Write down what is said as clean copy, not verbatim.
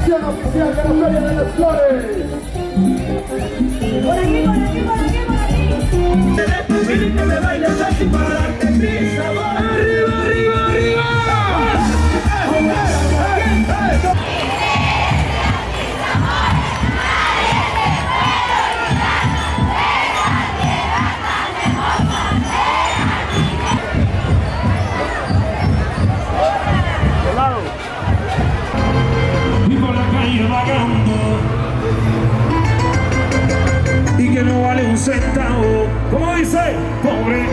Presentación oficial de la Feria de las Flores. Por aquí, por aquí, por aquí, por aquí. Que me bailes así para darte prisa. Arriba, arriba, arriba. Y por la calle vagando y que no vale un centavo, como dice, pobre.